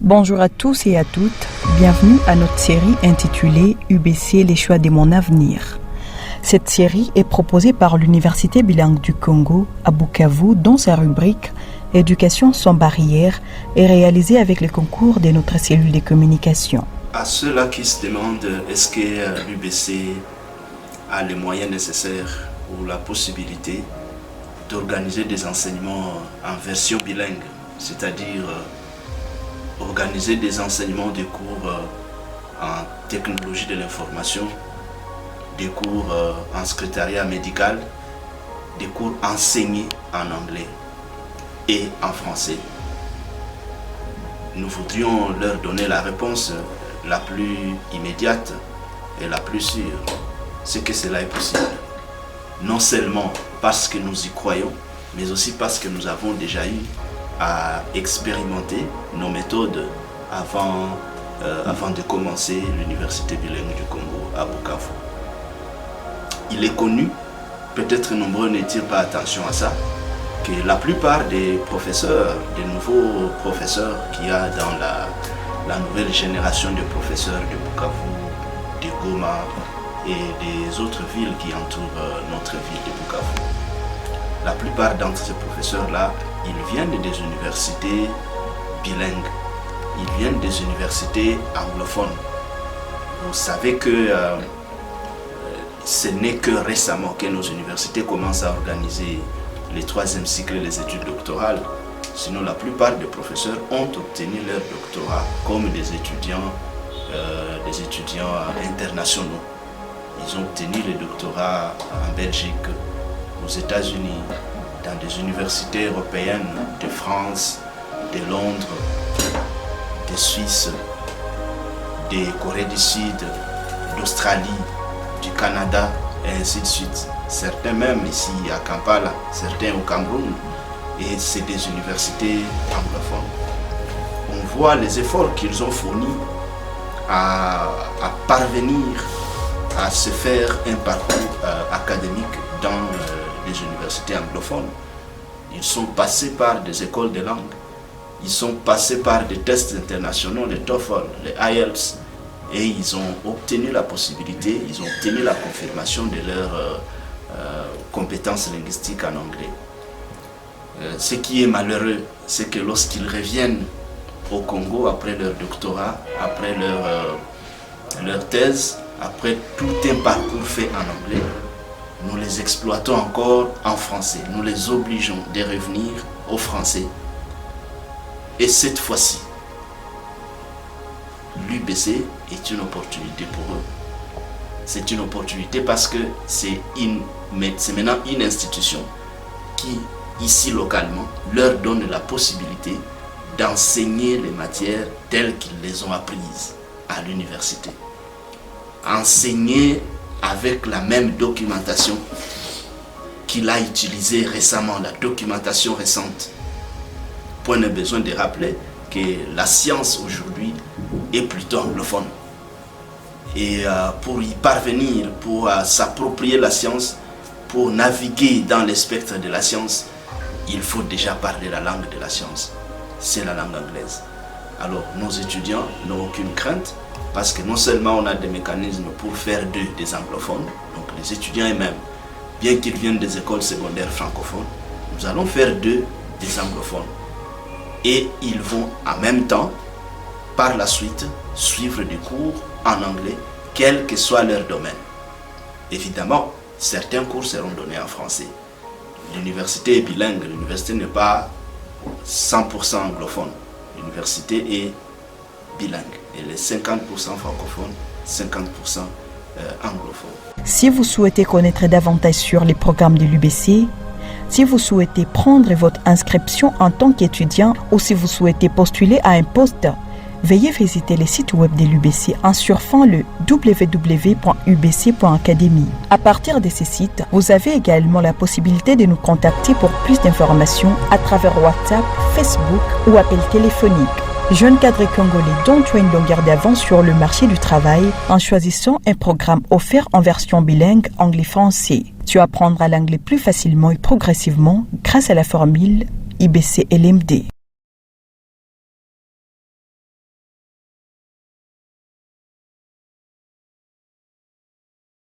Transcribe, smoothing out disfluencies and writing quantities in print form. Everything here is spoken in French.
Bonjour à tous et à toutes, bienvenue à notre série intitulée UBC, les choix de mon avenir. Cette série est proposée par l'Université bilingue du Congo à Bukavu dans sa rubrique Éducation sans barrière et réalisée avec le concours de notre cellule de communication. À ceux-là qui se demandent est-ce que l'UBC a les moyens nécessaires ou la possibilité d'organiser des enseignements en version bilingue, c'est-à-dire organiser des enseignements, des cours en technologie de l'information, des cours en secrétariat médical, des cours enseignés en anglais et en français. Nous voudrions leur donner la réponse la plus immédiate et la plus sûre, c'est que cela est possible. Non seulement parce que nous y croyons, mais aussi parce que nous avons déjà eu à expérimenter nos méthodes avant de commencer l'Université bilingue du Congo à Bukavu. Il est connu, peut-être nombreux ne tirent pas attention à ça, que la plupart des professeurs, des nouveaux professeurs qu'il y a dans la nouvelle génération de professeurs de Bukavu, de Goma et des autres villes qui entourent notre ville de Bukavu, la plupart d'entre ces professeurs-là, ils viennent des universités bilingues, ils viennent des universités anglophones. Vous savez que ce n'est que récemment que nos universités commencent à organiser les troisième cycles des études doctorales. Sinon, la plupart des professeurs ont obtenu leur doctorat comme des étudiants internationaux. Ils ont obtenu le doctorat en Belgique, aux États-Unis, dans des universités européennes de France, de Londres, de Suisse, de Corée du Sud, d'Australie, du Canada et ainsi de suite. Certains même ici à Kampala, certains au Cameroun, et c'est des universités anglophones. On voit les efforts qu'ils ont fournis à parvenir à se faire un parcours académique dans les universités anglophones. Ils sont passés par des écoles de langue, ils sont passés par des tests internationaux, les TOEFL, les IELTS, et ils ont obtenu la possibilité, ils ont obtenu la confirmation de leurs compétences linguistiques en anglais. Ce qui est malheureux, c'est que lorsqu'ils reviennent au Congo après leur doctorat, après leur thèse, après tout un parcours fait en anglais, nous les exploitons encore en français. Nous les obligeons de revenir au français. Et cette fois-ci, l'UBC est une opportunité pour eux. C'est une opportunité parce que c'est maintenant une institution qui, ici localement, leur donne la possibilité d'enseigner les matières telles qu'ils les ont apprises à l'université. Enseigner avec la même documentation qu'il a utilisée récemment, la documentation récente. Point de besoin de rappeler que la science aujourd'hui est plutôt anglophone. Et pour y parvenir, pour s'approprier la science, pour naviguer dans le spectre de la science, il faut déjà parler la langue de la science. C'est la langue anglaise. Alors nos étudiants n'ont aucune crainte parce que non seulement on a des mécanismes pour faire d'eux des anglophones, donc les étudiants eux-mêmes, bien qu'ils viennent des écoles secondaires francophones, nous allons faire d'eux des anglophones. Et ils vont en même temps, par la suite, suivre des cours en anglais, quel que soit leur domaine. Évidemment, certains cours seront donnés en français. L'université est bilingue, l'université n'est pas 100% anglophone. L'université est bilingue. Elle est 50% francophone, 50% anglophone. Si vous souhaitez connaître davantage sur les programmes de l'UBC, si vous souhaitez prendre votre inscription en tant qu'étudiant ou si vous souhaitez postuler à un poste, veuillez visiter le site web de l'UBC en surfant le www.ubc.academy. À partir de ce site, vous avez également la possibilité de nous contacter pour plus d'informations à travers WhatsApp, Facebook ou appel téléphonique. Jeunes cadres congolais dont tu as une longueur d'avance sur le marché du travail en choisissant un programme offert en version bilingue anglais-français. Tu apprendras l'anglais plus facilement et progressivement grâce à la formule IBC LMD.